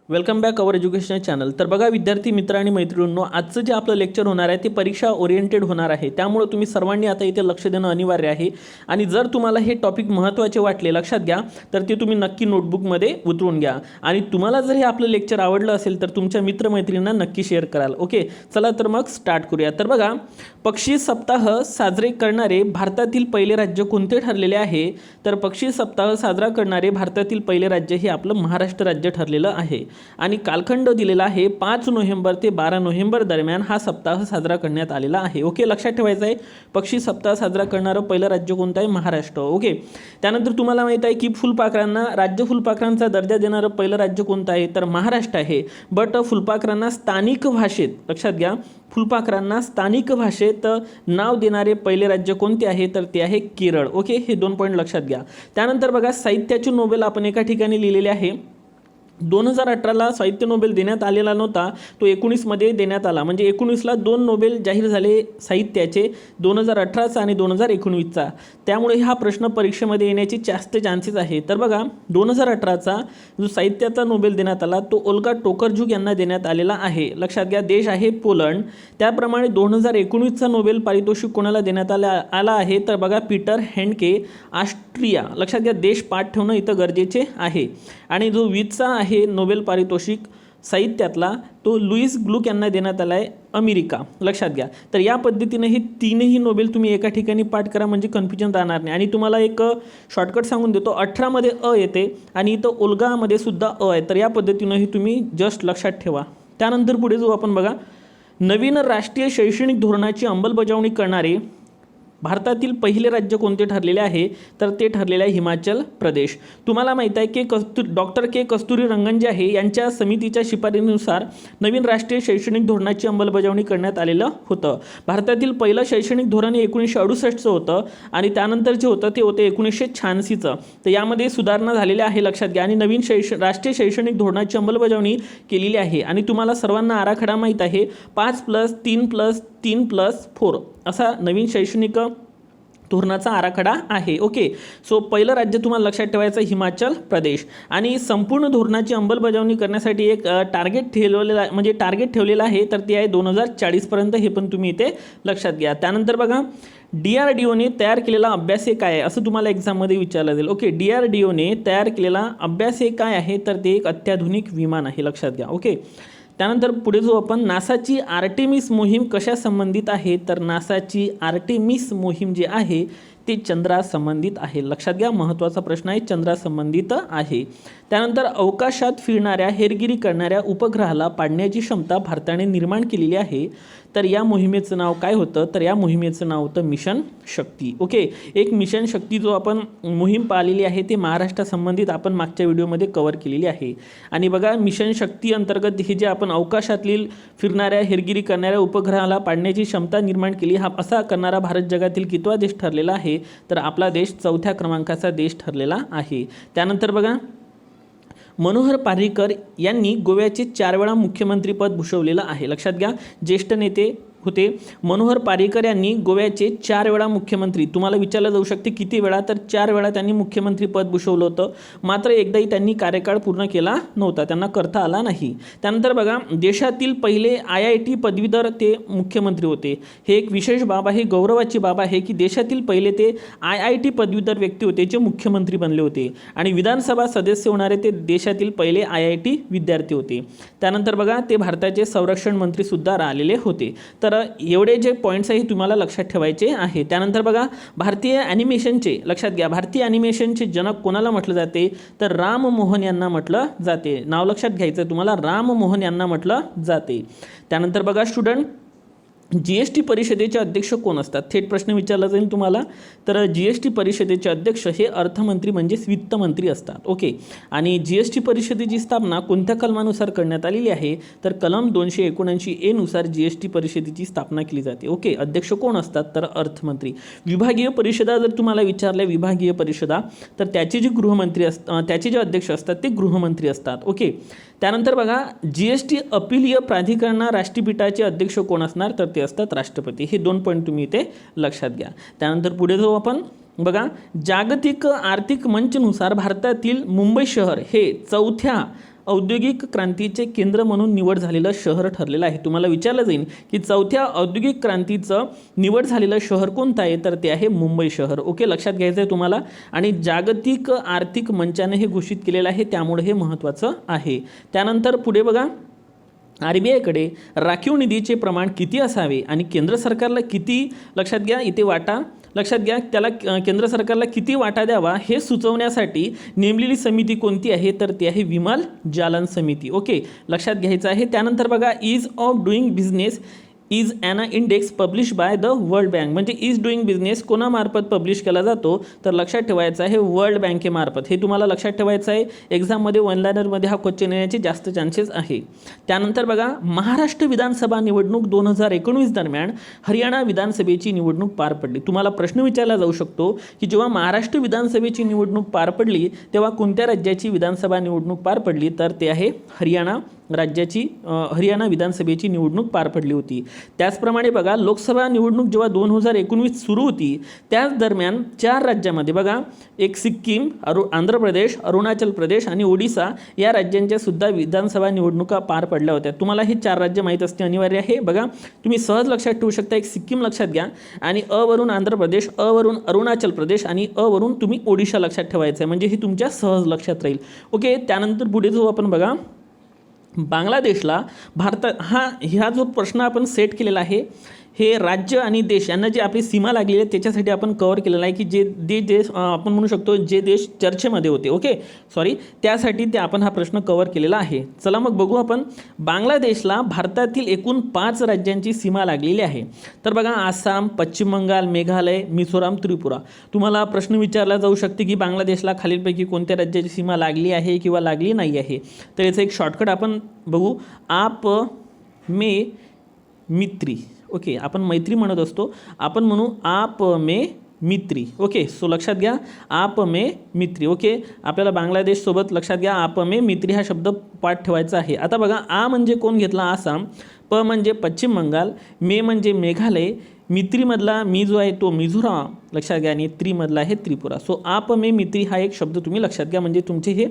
Welcome back our educational channel. तर बघा विद्यार्थी मित्र आणि मैत्रिणींनो, आजचं जे आपलं लेक्चर होणार आहे ते परीक्षा ओरिएंटेड होणार आहे. त्यामुळे तुम्ही सर्वांनी आता इथे लक्ष देणं अनिवार्य आहे. आणि जर तुम्हाला हे टॉपिक महत्त्वाचे वाटले लक्षात घ्या, तर ते तुम्ही नक्की नोटबुकमध्ये उतरवून घ्या. आणि तुम्हाला जर हे आपलं लेक्चर आवडलं असेल तर तुमच्या मित्रमैत्रिणींना नक्की शेअर कराल. ओके, चला तर मग स्टार्ट करूया. तर बघा, पक्षी सप्ताह साजरे करणारे भारतातील पहिले राज्य कोणते ठरलेले आहे? तर पक्षी सप्ताह साजरा करणारे भारतातील पहिले राज्य हे आपलं महाराष्ट्र राज्य ठरलेलं आहे. आणि कालखंड दिलेला आहे 5 नोव्हेंबर ते 12 नोव्हेंबर दरम्यान हा सप्ताह साजरा करण्यात आलेला आहे. ओके, लक्षात ठेवायचं आहे, पक्षी सप्ताह साजरा करणारं पहिलं राज्य कोणतं आहे? महाराष्ट्र. ओके, त्यानंतर तुम्हाला माहीत आहे की फुलपाखरांना राज्य फुलपाखरांचा दर्जा देणारं पहिलं राज्य कोणतं आहे? तर महाराष्ट्र आहे. बट फुलपाखरांना स्थानिक भाषेत, लक्षात घ्या, फुलपाखरांना स्थानिक भाषेत नाव देणारे पहिले राज्य कोणते आहे? तर ते आहे केरळ. ओके, हे 2 पॉईंट लक्षात घ्या. त्यानंतर बघा, साहित्याची नोबेल आपण एका ठिकाणी लिहिलेले आहे. 2018ला साहित्य नोबेल देण्यात आलेला नव्हता, तो 19मध्ये देण्यात आला. म्हणजे 19ला 2 नोबेल जाहीर झाले साहित्याचे, 2018चा आणि 2019चा. त्यामुळे हा प्रश्न परीक्षेमध्ये येण्याचे जास्त चान्सेस आहे. तर बघा, 2018चा जो साहित्याचा नोबेल देण्यात आला तो ओल्गा टोकरझुक यांना देण्यात आलेला आहे. लक्षात घ्या, देश आहे पोलंड. त्याप्रमाणे 2019चा नोबेल पारितोषिक कोणाला देण्यात आला आहे? तर बघा, पीटर हँडके, ऑस्ट्रिया. लक्षात घ्या, देश पाठ ठेवणं इथं गरजेचे आहे. आणि जो 20चा आहे नोबेल पारितोषिक साहित्यातला, तो लुईस ग्लुक यांना देण्यात आला आहे, अमेरिका. लक्षात घ्या. तर या पद्धतीने हे तीनही नोबेल तुम्ही एका ठिकाणी पाठ करा, म्हणजे कन्फ्युजन राहणार नाही. आणि तुम्हाला एक शॉर्टकट सांगून देतो, 18मध्ये अ येते आणि इथं ओल्गामध्ये सुद्धा अ आहे. तर या पद्धतीनंही तुम्ही जस्ट लक्षात ठेवा. त्यानंतर पुढे जो आपण बघा, नवीन राष्ट्रीय शैक्षणिक धोरणाची अंमलबजावणी करणारे भारतातील पहिले राज्य कोणते ठरलेले आहे? तर ते ठरलेले आहे हिमाचल प्रदेश. तुम्हाला माहीत आहे की डॉक्टर के कस्तुरी रंगन जे आहे यांच्या समितीच्या शिफारशीनुसार नवीन राष्ट्रीय शैक्षणिक धोरणाची अंमलबजावणी करण्यात आलेलं होतं. भारतातील पहिलं शैक्षणिक धोरण 1968चं होतं आणि त्यानंतर जे होतं ते होते 1986चं. तर यामध्ये सुधारणा झालेल्या आहे, लक्षात घ्या. आणि नवीन राष्ट्रीय शैक्षणिक धोरणाची अंमलबजावणी केलेली आहे. आणि तुम्हाला सर्वांना आराखडा माहीत आहे, 5+3+3+4 असा नवीन शैक्षणिक धोरणाचा आराखडा आहे. ओके, सो पहिलं राज्य तुम्हाला लक्षात ठेवायचं हिमाचल प्रदेश. आणि संपूर्ण धोरणाची अंमलबजावणी करण्यासाठी एक टार्गेट ठेवलेलं आहे, तर ते आहे 2040पर्यंत. हे पण तुम्ही इथे लक्षात घ्या. त्यानंतर बघा, DRDOने तयार केलेला अभ्यास हे काय आहे? असं तुम्हाला एक्झाममध्ये विचारलं जाईल. ओके, DRDOने तयार केलेला अभ्यास हे काय आहे? तर ते एक अत्याधुनिक विमान आहे. लक्षात घ्या. ओके, त्यानंतर पुढे जो आपण, नासाची आर्टेमिस मोहीम कशा संबंधित आहे? तर नासाची आर्टेमिस मोहीम जी आहे ते चंद्रासंबंधित आहे. लक्षात घ्या, महत्त्वाचा प्रश्न आहे, चंद्रासंबंधित आहे. त्यानंतर अवकाशात फिरणाऱ्या हेरगिरी करणाऱ्या उपग्रहाला पाडण्याची क्षमता भारताने निर्माण केलेली आहे. तर या मोहिमेचं नाव काय होतं? तर या मोहिमेचं नाव होतं मिशन शक्ती. ओके, एक मिशन शक्ती जो आपण मोहीम पाहिलेली आहे ते महाराष्ट्रासंबंधित आपण मागच्या व्हिडिओमध्ये कव्हर केलेली आहे. आणि बघा, मिशन शक्ती अंतर्गत हे जे आपण अवकाशातील फिरणाऱ्या हेरगिरी करणाऱ्या उपग्रहाला पाडण्याची क्षमता निर्माण केली, हा असा करणारा भारत जगातील कितवा देश ठरलेला आहे? तर आपला देश 4थ्या क्रमांकाचा देश ठरलेला आहे. त्यानंतर बघा, मनोहर पर्रिकर यांनी गोव्याचे 4 वेळा मुख्यमंत्रीपद भूषवलेलं आहे. लक्षात घ्या, ज्येष्ठ नेते होते मनोहर पर्रिकर यांनी गोव्याचे 4 वेळा मुख्यमंत्री. तुम्हाला विचारलं जाऊ शकते किती वेळा? तर 4 वेळा त्यांनी मुख्यमंत्रीपद भूषवलं होतं. मात्र एकदाही त्यांनी कार्यकाळ पूर्ण केला नव्हता, त्यांना करता आला नाही. त्यानंतर बघा, देशातील पहिले IIT पदवीधर ते मुख्यमंत्री होते. हे एक विशेष बाब आहे, गौरवाची बाब आहे की देशातील पहिले ते IIT पदवीधर व्यक्ती होते जे मुख्यमंत्री बनले होते. आणि विधानसभा सदस्य होणारे ते देशातील पहिले IIT विद्यार्थी होते. त्यानंतर बघा, ते भारताचे संरक्षण मंत्रीसुद्धा राहिलेले होते. तर एवढे जे पॉईंट्स आहे तुम्हाला लक्षात ठेवायचे आहे. त्यानंतर बघा, भारतीय ॲनिमेशनचे, लक्षात घ्या, भारतीय ॲनिमेशनचे जनक कोणाला म्हटलं जाते? तर राम मोहन यांना म्हटलं जाते. नाव लक्षात घ्यायचं तुम्हाला, राम मोहन यांना म्हटलं जाते. त्यानंतर बघा स्टुडंट, GST परिषदेचे अध्यक्ष कोण असतात? थेट प्रश्न विचारला जाईल तुम्हाला. तर GST परिषदेचे अध्यक्ष हे अर्थमंत्री म्हणजेच वित्तमंत्री असतात. ओके, आणि GST परिषदेची स्थापना कोणत्या कलमानुसार करण्यात आलेली आहे? तर कलम 279A नुसार GST परिषदेची स्थापना केली जाते. ओके, अध्यक्ष कोण असतात? तर अर्थमंत्री. विभागीय परिषदा जर तुम्हाला विचारल्या, विभागीय परिषदा, तर त्याचे जे गृहमंत्री त्याचे जे अध्यक्ष असतात ते गृहमंत्री असतात. ओके, त्यानंतर बघा, GST अपीलीय प्राधिकरण राष्ट्रपीठाचे अध्यक्ष कोण असणार? तर ते असतात राष्ट्रपती. हे 2 पॉईंट तुम्ही इथे लक्षात घ्या. त्यानंतर पुढे जाऊ आपण, बघा, जागतिक आर्थिक मंचनुसार भारतातील मुंबई शहर हे 4थ्या औद्योगिक क्रांतीचे केंद्र म्हणून निवड झालेलं शहर ठरलेलं आहे. तुम्हाला विचारलं जाईल की चौथ्या औद्योगिक क्रांतीचं निवड झालेलं शहर कोणतं आहे, तर ते आहे मुंबई शहर. ओके, लक्षात घ्यायचं आहे तुम्हाला. आणि जागतिक आर्थिक मंचाने हे घोषित केलेलं आहे, त्यामुळे हे महत्त्वाचं आहे. त्यानंतर पुढे बघा, RBIकडे राखीव निधीचे प्रमाण किती असावे आणि केंद्र सरकारला किती, लक्षात घ्या इथे वाटा, लक्षात घ्या त्याला केंद्र सरकारला किती वाटा द्यावा हे सुचवण्यासाठी नेमलेली समिती कोणती आहे, तर ती आहे विमल जालन समिती. ओके, लक्षात घ्यायचं आहे. त्यानंतर बघा, ease of doing business is an index publish by the world bank. म्हणजे इज डुईंग बिझनेस कोणामार्फत पब्लिश केला जातो, तर लक्षात ठेवायचं आहे वर्ल्ड बँकेमार्फत. हे तुम्हाला लक्षात ठेवायचं आहे. एक्झाममध्ये वन लायनरमध्ये हा क्वेश्चन येण्याचे जास्त चान्सेस आहे. त्यानंतर बघा, महाराष्ट्र विधानसभा निवडणूक 2019 दरम्यान हरियाणा विधानसभेची निवडणूक पार पडली. तुम्हाला प्रश्न विचारला जाऊ शकतो की जेव्हा महाराष्ट्र विधानसभेची निवडणूक पार पडली तेव्हा कोणत्या राज्याची विधानसभा निवडणूक पार पडली, तर ते आहे हरियाणा राज्याची, हरियाणा विधानसभेची निवडणूक पार पडली होती. त्याचप्रमाणे बघा, लोकसभा निवडणूक जेव्हा 2019 सुरू होती त्याच दरम्यान 4 राज्यामध्ये बघा, एक सिक्कीम, आंध्र प्रदेश, अरुणाचल प्रदेश आणि ओडिसा या राज्यांच्या सुद्धा विधानसभा निवडणुका पार पडल्या होत्या. तुम्हाला हे 4 राज्य माहीत असणे अनिवार्य आहे. बघा, तुम्ही सहज लक्षात ठेवू शकता. एक सिक्कीम लक्षात घ्या आणि वरून आंध्र प्रदेश, वरून अरुणाचल प्रदेश आणि वरून तुम्ही ओडिशा लक्षात ठेवायचं आहे. म्हणजे हे तुमच्या सहज लक्षात राहील. ओके, त्यानंतर पुढे जाऊ आपण. बघा, बांगलादेशला ह्या जो प्रश्न आपण सेट केलेला आहे, हे राज्य आणि देश यांना जी आपली सीमा लागलेली आहे त्याच्यासाठी आपण कव्हर केलेलं आहे की जे देश आपण म्हणू शकतो जे देश चर्चेमध्ये होते. ओके, सॉरी, त्यासाठी ते आपण हा प्रश्न कव्हर केलेला आहे. चला मग बघू आपण. बांगलादेशला भारतातील एकूण 5 राज्यांची सीमा लागलेली आहे. तर बघा, आसाम, पश्चिम बंगाल, मेघालय, मिझोराम, त्रिपुरा. तुम्हाला प्रश्न विचारला जाऊ शकते की बांगलादेशला खालीलपैकी कोणत्या राज्याची सीमा लागली आहे किंवा लागली नाही आहे. तर याचं एक शॉर्टकट आपण बघू. आप मे मित्री. ओके, आपण मैत्री म्हणत असतो, आपण म्हणू आप मे मित्री. ओके, सो लक्षात घ्या, आप मे मित्री. ओके, आपल्याला बांगलादेशसोबत लक्षात घ्या आप मे मित्री हा शब्द पाठ ठेवायचा आहे. आता बघा, आ म्हणजे कोण घेतला, आसाम, प म्हणजे पश्चिम बंगाल, मे म्हणजे मेघालय, मित्रीमधला मी जो आहे तो मिझोराम लक्षात घ्या आणि त्रिमधला आहे त्रिपुरा. सो आप मे मित्री हा एक शब्द तुम्ही लक्षात घ्या, म्हणजे तुमचे हे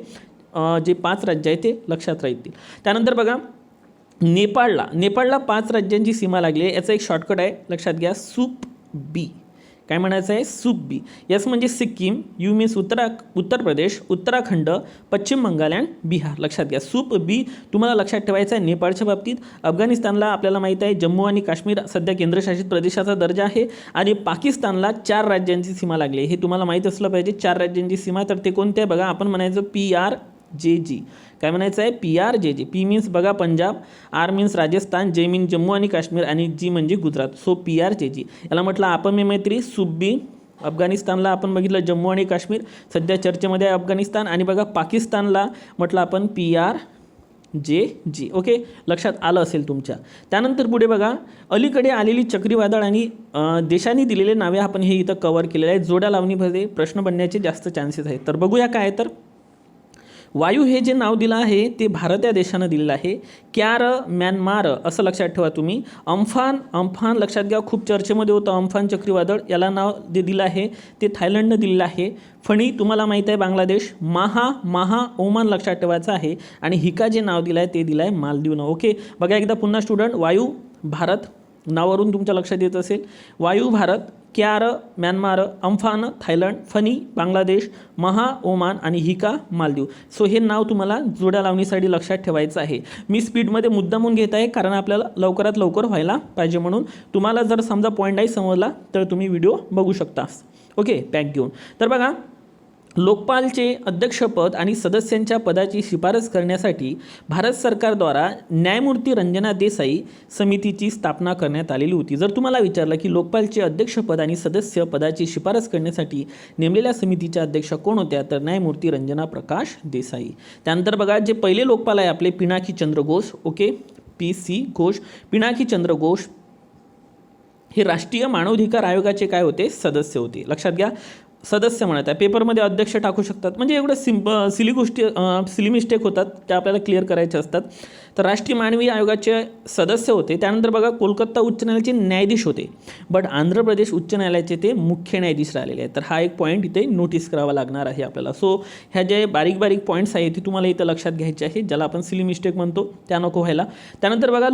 जे 5 राज्य आहे ते लक्षात राहतील. त्यानंतर बघा, नेपाळला 5 राज्यांची सीमा लागली आहे. याचा एक शॉर्टकट आहे, लक्षात घ्या, सूप बी. काय म्हणायचं आहे, सूप बी. यस म्हणजे सिक्कीम, यू मीन्स उत्तर प्रदेश, उत्तराखंड, पश्चिम बंगाल अँड बिहार. लक्षात घ्या, सूप बी तुम्हाला लक्षात ठेवायचं आहे. नेपाळच्या बाबतीत अफगाणिस्तानला आपल्याला माहीत आहे जम्मू आणि काश्मीर सध्या केंद्रशासित प्रदेशाचा दर्जा आहे आणि पाकिस्तानला 4 राज्यांची सीमा लागली आहे. हे तुम्हाला माहीत असलं पाहिजे. 4 राज्यांची सीमा, तर ते कोणते आहे बघा, आपण म्हणायचं PRJG. काय म्हणायचं आहे, PRJG. पी मीन्स बघा पंजाब, आर मीन्स राजस्थान, जे मीन्स जम्मू आणि काश्मीर आणि जी म्हणजे गुजरात. सो PRJG याला म्हटलं आपण मे मैत्री. सुब्बी अफगाणिस्तानला आपण बघितलं जम्मू आणि काश्मीर सध्या चर्चेमध्ये आहे अफगाणिस्तान. आणि बघा पाकिस्तानला म्हटलं आपण PRJG. ओके, लक्षात आलं असेल तुमच्या. त्यानंतर पुढे बघा, अलीकडे आलेली चक्रीवादळ आणि देशांनी दिलेले नावे आपण हे इथं कव्हर केलेले आहेत. जोड्या लावणीमध्ये प्रश्न बनण्याचे जास्त चान्सेस आहेत. तर बघूया काय. तर वायू हे जे नाव दिलं आहे ते भारत या देशानं दिलेलं आहे. क्यार म्यानमार असं लक्षात ठेवा तुम्ही. अम्फान लक्षात घ्या, खूप चर्चेमध्ये होतं अम्फान चक्रीवादळ. याला नाव जे दिलं आहे ते थायलंडनं दिलेलं आहे. फणी तुम्हाला माहीत आहे बांगलादेश. माहा ओमान लक्षात ठेवायचं आहे. आणि हिका जे नाव दिलं आहे ते दिलं आहे मालदीवनं. ओके, बघा एकदा पुन्हा स्टुडंट. वायू भारत, नावावरून तुमच्या लक्षात येत असेल. Vayu Bharat, Kyarr Myanmar, Amphan Thailand, Fani Bangladesh, Oman आणि हिका मालदीव. सो हे नाव तुम्हाला जोड्या लावणीसाठी लक्षात ठेवायचं आहे. मी स्पीडमध्ये मुद्दामून घेत आहे कारण आपल्याला लवकरात लवकर व्हायला पाहिजे म्हणून. तुम्हाला जर समजा पॉईंट नाही समजला तर तुम्ही व्हिडिओ बघू शकता. ओके, पॅक घेऊन. तर बघा, लोकपालचे अध्यक्षपद आणि सदस्यांच्या पदाची शिफारस करण्यासाठी भारत सरकारद्वारा न्यायमूर्ती रंजना देसाई समितीची स्थापना करण्यात आलेली होती. जर तुम्हाला विचारलं की लोकपालचे अध्यक्षपद आणि सदस्य पदाची शिफारस करण्यासाठी नेमलेल्या समितीच्या अध्यक्ष कोण होत्या, तर न्यायमूर्ती रंजना प्रकाश देसाई. त्यानंतर बघा, जे पहिले लोकपाल आहे आपले पिनाकी चंद्र घोष. Okay, PC Ghosh. पिनाकी चंद्र घोष हे राष्ट्रीय मानवाधिकार आयोगाचे काय होते, सदस्य होते. लक्षात घ्या. सदस्य म्हणत आहे, पेपरमध्ये अध्यक्ष टाकू शकतात. म्हणजे एवढं सिली मिस्टेक होतात त्या आपल्याला क्लिअर करायच्या असतात. तर राष्ट्रीय मानवी आयोगाचे सदस्य होते. त्यानंतर बघा कोलकाता उच्च न्यायालयाचे न्यायाधीश होते, बट आंध्र प्रदेश उच्च न्यायालयाचे ते मुख्य न्यायाधीश राहिलेले आहेत. तर हा एक पॉईंट इथे नोटीस करावा लागणार आहे आपल्याला. सो ह्या जे बारीक बारीक पॉईंट्स आहेत ते तुम्हाला इथं लक्षात घ्यायचे आहे, ज्याला आपण सिली मिस्टेक म्हणतो त्या नको व्हायला. त्यानंतर बघा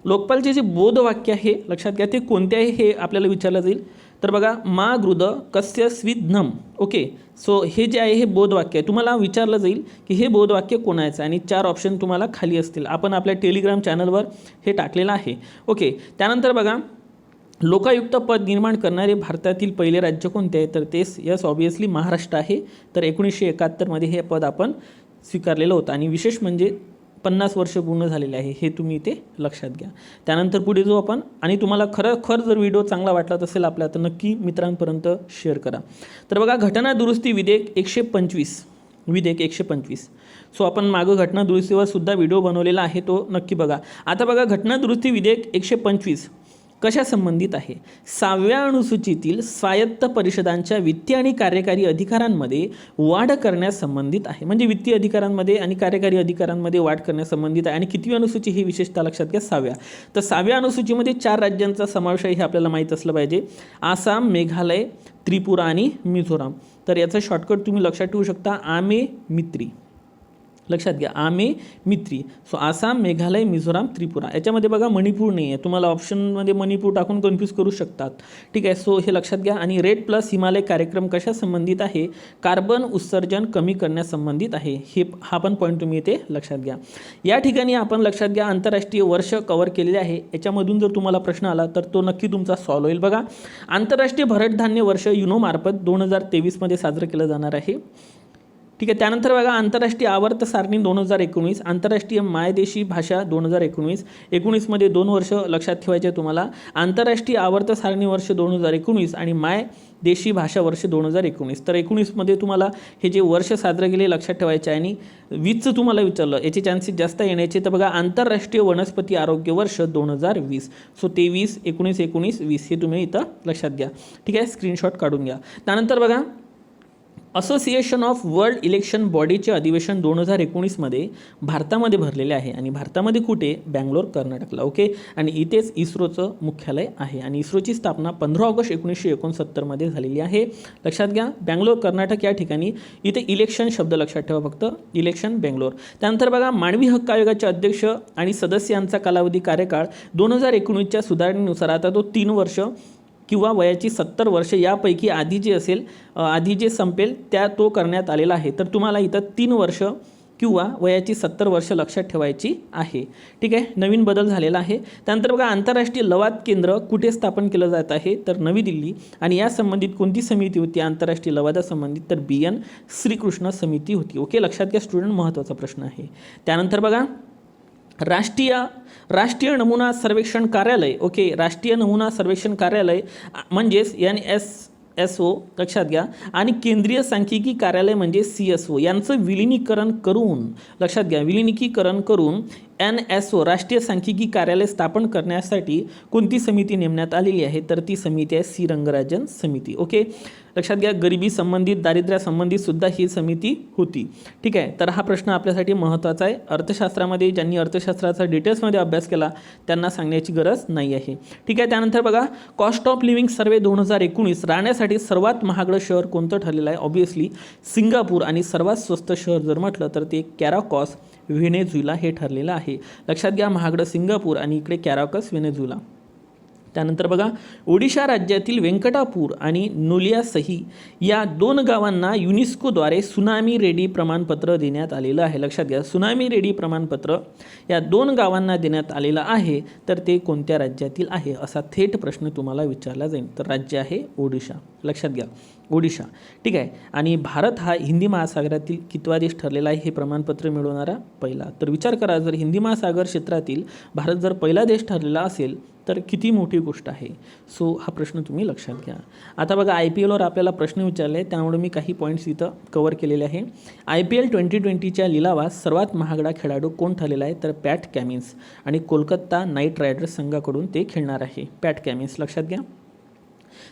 लोकपालचे जे बोधवाक्य आहे लक्षात घ्या, ते कोणते आहे हे आपल्याला विचारलं जाईल. तर बघा मा गृद कस्य स्विध्नम. ओके, सो हे जे आहे हे बोधवाक्य आहे. तुम्हाला विचारलं जाईल की हे बोधवाक्य कोणाचं आहे, आणि 4 ऑप्शन तुम्हाला खाली असतील. आपण आपल्या टेलिग्राम चॅनलवर हे टाकलेलं आहे. ओके, त्यानंतर बघा लोकायुक्त पद निर्माण करणारे भारतातील पहिले राज्य कोणते आहे, तर ते ऑब्वियसली महाराष्ट्र आहे. तर 1971 हे पद आपण स्वीकारलेलं होतं, आणि विशेष म्हणजे 50 वर्ष पूर्ण झालेले आहे, हे तुम्ही इथे लक्षात घ्या. त्यानंतर पुढे जो आपण, आणि तुम्हाला खरं जर व्हिडिओ चांगला वाटला असेल आपल्या, तर नक्की मित्रांपर्यंत शेअर करा. तर बघा घटना दुरुस्ती विधेयक 125. सो आपण मागं घटना दुरुस्तीवर सुद्धा व्हिडिओ बनवलेला आहे, तो नक्की बघा. आता बघा घटना दुरुस्ती विधेयक 125 कशा संबंधित आहे. 6व्या अनुसूचीतील स्वायत्त परिषदांच्या वित्तीय आणि कार्यकारी अधिकारांमध्ये वाढ करण्यास संबंधित आहे. म्हणजे वित्तीय अधिकारांमध्ये आणि कार्यकारी अधिकारांमध्ये वाढ करण्यास संबंधित आहे. आणि कितवी अनुसूची ही विशेषतः लक्षात घ्या, 6व्या. तर 6व्या अनुसूचीमध्ये 4 राज्यांचा समावेश आहे, हे आपल्याला माहीत असलं पाहिजे. आसाम, मेघालय, त्रिपुरा आणि मिझोराम. तर याचं शॉर्टकट तुम्ही लक्षात ठेवू शकता, आमे मित्री. लक्षात घ्या, आमे मित्री. सो आसाम, मेघालय, मिझोराम, त्रिपुरा. याच्यामध्ये बघा मणिपूर नाही आहे. तुम्हाला ऑप्शनमध्ये मणिपूर टाकून कन्फ्यूज करू शकतात. ठीक आहे, सो हे लक्षात घ्या. आणि रेड प्लस हिमालय कार्यक्रम कशा संबंधित आहे, कार्बन उत्सर्जन कमी करण्यास संबंधित आहे. हा पण पॉईंट तुम्ही इथे लक्षात घ्या. या ठिकाणी आपण लक्षात घ्या आंतरराष्ट्रीय वर्ष कव्हर केलेले आहे. याच्यामधून जर तुम्हाला प्रश्न आला तर तो नक्की तुमचा सॉल्व्ह होईल. बघा आंतरराष्ट्रीय भरडधान्य वर्ष युनोमार्फत 2023 साजरं केलं जाणार आहे. ठीक आहे, त्यानंतर बघा आंतरराष्ट्रीय आवर्त सारणी 2019, आंतरराष्ट्रीय मायदेशी भाषा 2019 2 वर्ष लक्षात ठेवायचे तुम्हाला. आंतरराष्ट्रीय आवर्त सारणी वर्ष 2019 आणि मायदेशी भाषा वर्ष 2019. तर 19 तुम्हाला हे जे वर्ष साजरे केले लक्षात ठेवायचे आहे. आणि 20चं तुम्हाला विचारलं, याचे चान्सेस जास्त येण्याचे. तर बघा आंतरराष्ट्रीय वनस्पती आरोग्य वर्ष 2020. सो 23, 19, 20 हे तुम्ही इथं लक्षात घ्या. ठीक आहे, स्क्रीनशॉट काढून घ्या. त्यानंतर बघा असोसिएशन ऑफ वर्ल्ड इलेक्शन बॉडीचे अधिवेशन 2019 भारतामध्ये भरलेले आहे. आणि भारतामध्ये कुठे, बँगलोर, कर्नाटकला. ओके, आणि इथेच इस्रोचं मुख्यालय आहे. आणि इस्रोची स्थापना 15 ऑगस्ट 1969 झालेली आहे. लक्षात घ्या, बँगलोर, कर्नाटक या ठिकाणी. इथे इलेक्शन शब्द लक्षात ठेवा फक्त, इलेक्शन बँगलोर. त्यानंतर बघा मानवी हक्क आयोगाचे अध्यक्ष आणि सदस्यांचा कालावधी कार्यकाळ 2019च्या सुधारणेनुसार आता तो 3 वर्ष किंवा वयाची 70 वर्ष यापैकी आधी जे संपेल तो करण्यात आलेला आहे. तर तुम्हाला इथं 3 वर्ष किंवा वयाची 70 वर्ष लक्षात ठेवायची आहे. ठीक आहे, नवीन बदल झालेला आहे. त्यानंतर बघा आंतरराष्ट्रीय लवाद केंद्र कुठे स्थापन केलं जात आहे, तर नवी दिल्ली. आणि या संबंधित कोणती समिती होती आंतरराष्ट्रीय लवादासंबंधित, तर BN श्रीकृष्ण समिती होती. ओके, लक्षात घ्या स्टुडंट, महत्त्वाचा प्रश्न आहे. त्यानंतर बघा राष्ट्रीय नमुना सर्वेक्षण कार्यालय. ओके, राष्ट्रीय नमुना सर्वेक्षण कार्यालय म्हणजेच NSSO लक्षात घ्या. आणि केंद्रीय सांख्यिकी कार्यालय म्हणजे CSO यांचं विलिनीकरण करून NSO राष्ट्रीय सांख्यिकी कार्यालय स्थापन करण्यासाठी कोणती समिती नेमण्यात आलेली आहे, तर ती समिती आहे सी रंगराजन समिती. ओके, लक्षात घ्या, गरिबी संबंधित, दारिद्र्यासंबंधित सुद्धा ही समिती होती. ठीक आहे, तर हा प्रश्न आपल्यासाठी महत्त्वाचा आहे. अर्थशास्त्रामध्ये ज्यांनी अर्थशास्त्राचा डिटेल्समध्ये अभ्यास केला त्यांना सांगण्याची गरज नाही आहे. ठीक आहे, त्यानंतर बघा कॉस्ट ऑफ लिव्हिंग सर्वे 2019 राहण्यासाठी सर्वात महागडं शहर कोणतं ठरलेलं आहे, ऑब्वियसली सिंगापूर. आणि सर्वात स्वस्त शहर जर म्हटलं तर ते कॅराकॉस, व्हेनेझुएला हे ठरलेलं आहे. लक्षात घ्या, महागडं सिंगापूर आणि इकडे कॅराकॉस, व्हेनेझुएला. त्यानंतर बघा ओडिशा राज्यातील वेंकटापूर आणि नोलियासही या 2 गावांना युनेस्कोद्वारे सुनामी रेडी प्रमाणपत्र देण्यात आलेलं आहे. लक्षात घ्या, सुनामी रेडी प्रमाणपत्र या 2 गावांना देण्यात आलेलं आहे. तर ते कोणत्या राज्यातील आहे, असा थेट प्रश्न तुम्हाला विचारला जाईल. तर राज्य आहे ओडिशा. लक्षात घ्या, ओडिशा. ठीक आहे, आणि भारत हा हिंदी महासागरातील कितवा देश ठरलेला आहे हे प्रमाणपत्र मिळवणारा पहिला. तर विचार करा, जर हिंदी महासागर क्षेत्रातील भारत जर पहिला देश ठरलेला असेल तर किती मोठी गोष्ट आहे. सो हा प्रश्न तुम्ही लक्षात घ्या. आता बघा IPLवर आपल्याला प्रश्न विचारले, त्यामुळे मी काही पॉईंट्स इथं कवर केलेले आहे. IPL 2020च्या लिलावात सर्वात महागडा खेळाडू कोण ठरलेला आहे, तर पॅट कॅमिन्स. आणि कोलकाता नाईट रायडर्स संघाकडून ते खेळणार आहे, पॅट कॅमिन्स. लक्षात घ्या.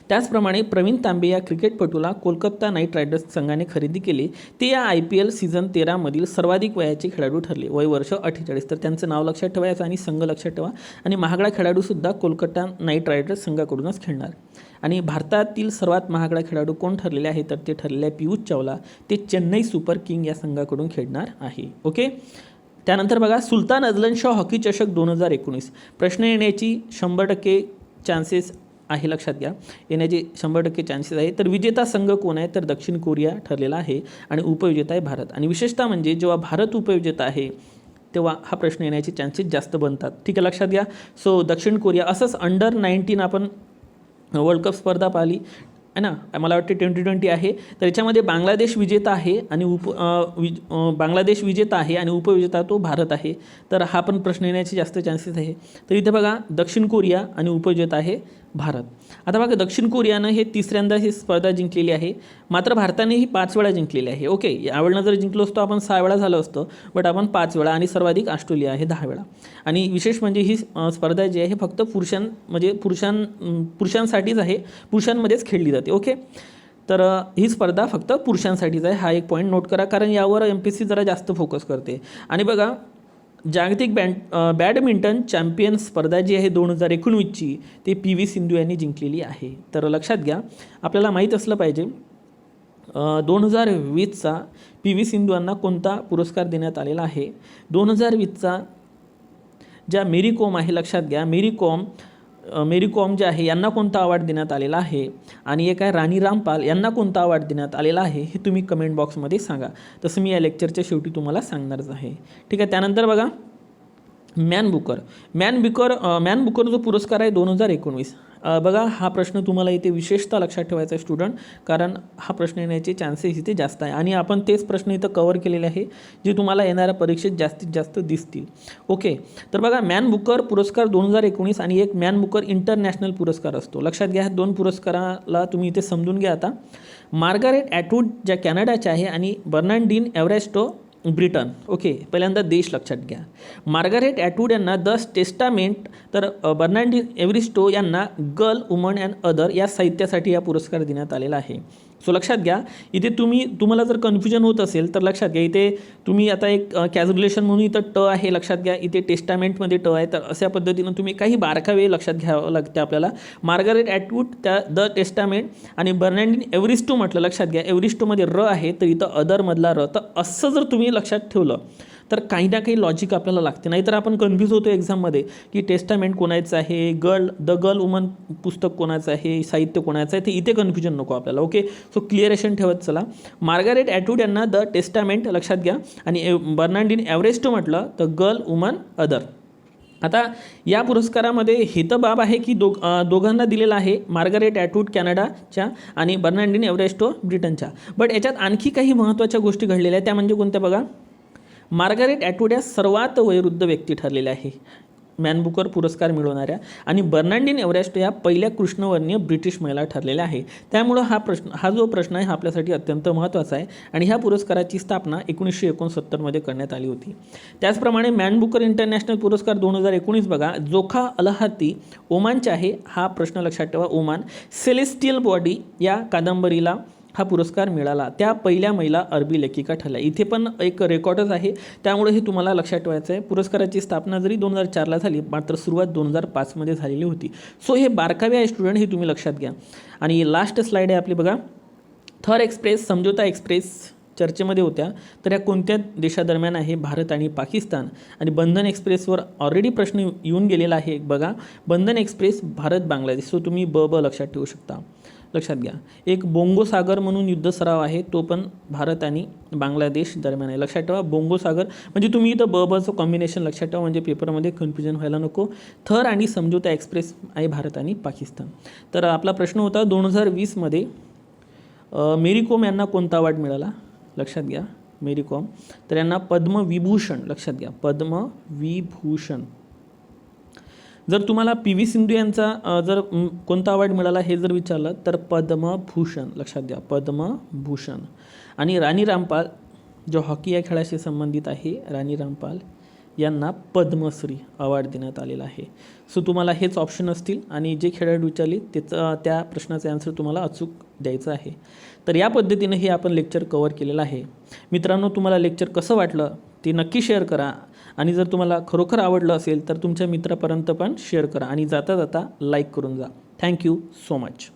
त्याचप्रमाणे प्रवीण तांबे या क्रिकेटपटूला कोलकाता नाईट रायडर्स संघाने खरेदी केले. ते या IPL सीझन 13 मधील सर्वाधिक वयाचे खेळाडू ठरले. वय वर्ष 48. तर त्यांचं नाव लक्षात ठेवायचं आणि संघ लक्षात ठेवा. आणि महागडा खेळाडूसुद्धा कोलकाता नाईट रायडर्स संघाकडूनच खेळणार. आणि भारतातील सर्वात महागडा खेळाडू कोण ठरलेले आहे, तर ते ठरलेले आहे पियुष चावला. ते चेन्नई सुपर किंग या संघाकडून खेळणार आहे. ओके. त्यानंतर बघा, सुलतान अझलन शाह हॉकी चषक 2019 प्रश्न येण्याची 100% चान्सेस आहे, लक्षात घ्या. येण्याचे 100% चान्सेस आहे. तर विजेता संघ कोण आहे, तर दक्षिण कोरिया ठरलेला आहे आणि उपविजेता आहे भारत. आणि विशेषतः म्हणजे जेव्हा भारत उपविजेता आहे तेव्हा हा प्रश्न येण्याचे चान्सेस जास्त बनतात. ठीक आहे, लक्षात घ्या. सो दक्षिण कोरिया. असंच अंडर-19 आपण वर्ल्ड कप स्पर्धा पाहिली आहे ना, मला वाटते 2020 आहे. तर याच्यामध्ये बांगलादेश विजेता आहे आणि बांगलादेश विजेता आहे आणि उपविजेता तो भारत आहे. तर हा पण प्रश्न येण्याचे जास्त चान्सेस आहे. तर इथे बघा, दक्षिण कोरिया आणि उपविजेता आहे भारत. आता बघा, दक्षिण कोरियानं हे तिसऱ्यांदा ही स्पर्धा जिंकलेली आहे. मात्र भारताने ही 5 वेळा जिंकलेली आहे. ओके. यावेळेला जर जिंकलो असतो आपण 6 वेळा झालं असतं, बट आपण 5 वेळा. आणि सर्वाधिक ऑस्ट्रेलिया आहे 10 वेळा. आणि विशेष म्हणजे ही स्पर्धा जी आहे हे फक्त पुरुषांसाठीच आहे, पुरुषांमध्येच खेळली जाते. ओके. तर ही स्पर्धा फक्त पुरुषांसाठीच आहे. हा एक पॉईंट नोट करा, कारण यावर MPSC जरा जास्त फोकस करते. आणि बघा, जागतिक बॅडमिंटन चॅम्पियन स्पर्धा जी आहे 2019ची ते PV सिंधू यांनी जिंकलेली आहे. तर लक्षात घ्या, आपल्याला माहीत असलं पाहिजे 2020चा PV सिंधू यांना कोणता पुरस्कार देण्यात आलेला आहे. 2020चा ज्या मेरी कॉम आहे, लक्षात घ्या, मेरी कॉम जे आहे यांना कोणता अवॉर्ड देण्यात आलेला आहे. आणि एक आहे राणी रामपाल यांना कोणता अवॉर्ड देण्यात आलेला आहे हे तुम्ही कमेंट बॉक्समध्ये सांगा. तसं मी या लेक्चरच्या शेवटी तुम्हाला सांगणारच आहे. ठीक आहे. त्यानंतर बघा, मॅन बुकर जो पुरस्कार आहे 2019. बघा, हा प्रश्न तुम्हाला इथे विशेषतः लक्षात ठेवायचा आहे स्टुडंट, कारण हा प्रश्न येण्याचे चान्सेस इथे जास्त आहे. आणि आपण तेच प्रश्न इथं कवर केलेले आहे जे तुम्हाला येणाऱ्या परीक्षेत जास्तीत जास्त दिसतील. ओके. तर बघा, मॅन बुकर पुरस्कार 2019 आणि एक मॅन बुकर इंटरनॅशनल पुरस्कार असतो. लक्षात घ्या, 2 पुरस्काराला तुम्ही इथे समजून घ्या. आता मार्गारेट ॲटवूड ज्या कॅनडाच्या आहे आणि बर्नार्डिन एव्हरेस्टो ब्रिटन. ओके. पहिल्यांदा देश लक्षात घ्या. मार्गारेट ॲटवूड यांना द टेस्टामेंट, तर बर्नार्डिन एव्हरेस्टो यांना गर्ल, वुमन अँड अदर या साहित्यासाठी हा पुरस्कार देण्यात आलेला आहे. सो लक्षात घ्या, इथे तुम्हाला जर कन्फ्युजन होत असेल तर लक्षात घ्या, इथे तुम्ही आता एक कॅल्क्युलेशन म्हणून इथं ट आहे, लक्षात घ्या. इथे टेस्टामेंटमध्ये ट आहे. तर अशा पद्धतीनं तुम्ही काही बारकावे लक्षात घ्यावं लागते आपल्याला. मार्गारेट ॲटवूड त्या द टेस्टामेंट आणि बर्नार्डिन एव्हरेस्टो म्हटलं, लक्षात घ्या, एव्हरेस्टोमध्ये र आहे तर इथं अदरमधला र. तर असं जर तुम्ही लक्षात ठेवलं तर काही ना काही लॉजिक आपल्याला लागते. नाहीतर आपण कन्फ्यूज होतो एक्झाममध्ये की टेस्टामेंट कोणाचं आहे, द गर्ल वुमन पुस्तक कोणाचं आहे, साहित्य कोणाचं आहे. ते इथे कन्फ्युजन नको आपल्याला. ओके. सो क्लिअरेशन ठेवत चला. मार्गारेट ॲटवूड यांना द टेस्टामेंट, लक्षात घ्या, आणि बर्नार्डिन एव्हरेस्टो म्हटलं तर गर्ल, वुमन, अदर. आता या पुरस्कारामध्ये हेतबाब आहे की दोघांना दिलेला आहे, मार्गारेट ॲटवूड कॅनडाच्या आणि बर्नार्डिन एव्हरेस्टो ब्रिटनच्या. बट याच्यात आणखी काही महत्त्वाच्या गोष्टी घडलेल्या आहेत. त्या म्हणजे कोणत्या बघा, मार्गारेट ॲटवूड या सर्वात वयोवृद्ध व्यक्ती ठरलेल्या आहे मॅन बुकर पुरस्कार मिळवणाऱ्या, आणि बर्नार्डिन एव्हरेस्टो या पहिल्या कृष्णवर्णीय ब्रिटिश महिला ठरलेल्या आहे. त्यामुळं हा जो प्रश्न आहे हा आपल्यासाठी अत्यंत महत्त्वाचा आहे. आणि ह्या पुरस्काराची स्थापना 1969मध्ये करण्यात आली होती. त्याचप्रमाणे मॅन बुकर इंटरनॅशनल पुरस्कार 2019 बघा, जोखा अलहाती ओमानचे आहे. हा प्रश्न लक्षात ठेवा, ओमान. सेलेस्टियल बॉडी या कादंबरीला हा पुरस्कार मिळाला. त्या पहिल्या महिला अरबी लेखिका ठरल्या. इथे पण एक रेकॉर्डच आहे, त्यामुळे हे तुम्हाला लक्षात ठेवायचं आहे. पुरस्काराची स्थापना जरी 2004ला झाली, मात्र सुरुवात 2005मध्ये झालेली होती. सो हे बारकावे आहे स्टुडंट, हे तुम्ही लक्षात घ्या. आणि लास्ट स्लाईड आहे आपली बघा, थर एक्सप्रेस, समझोता एक्सप्रेस चर्चेमध्ये होत्या. तर या कोणत्या देशादरम्यान आहे, भारत आणि पाकिस्तान. आणि बंधन एक्सप्रेसवर ऑलरेडी प्रश्न येऊन गेलेला आहे बघा, बंधन एक्सप्रेस भारत बांगलादेश. सो तुम्ही ब लक्षात ठेवू शकता. लक्षात घ्या, एक बोंगो सागर म्हणून युद्ध सराव आहे, तो पण भारत आणि बांगलादेश दरम्यान आहे. लक्षात ठेवा, बोंगो सागर म्हणजे तुम्ही इथं बचं कॉम्बिनेशन लक्षात ठेवा, म्हणजे पेपरमध्ये कन्फ्युजन व्हायला नको. थर आणि समझोता एक्सप्रेस आहे भारत आणि पाकिस्तान. तर आपला प्रश्न होता 2020मध्ये मेरी कॉम यांना कोणता अवॉर्ड मिळाला, लक्षात घ्या, मेरी कॉम. तर यांना पद्मविभूषण, लक्षात घ्या, पद्मविभूषण. जर तुम्हाला PV सिंधू यांचा जर कोणता अवॉर्ड मिळाला हे जर विचारलं तर पद्मभूषण, लक्षात द्या, पद्मभूषण. आणि राणी रामपाल जो हॉकी या खेळाशी संबंधित आहे, राणी रामपाल यांना पद्मश्री अवॉर्ड देण्यात आलेला आहे. सो तुम्हाला हेच ऑप्शन असतील आणि जे खेळाडू विचारली त्या प्रश्नाचे आन्सर तुम्हाला अचूक द्यायचं आहे. तर या पद्धतीने हे आपण लेक्चर कवर केलेलं आहे. मित्रांनो, तुम्हाला लेक्चर कसं वाटलं ते नक्की शेअर करा आणि जर तुम्हाला खरोखर आवडलं असेल तर तुमच्या मित्रापर्यंत पण शेअर करा आणि जाता जाता लाईक करून जा. Thank you so much.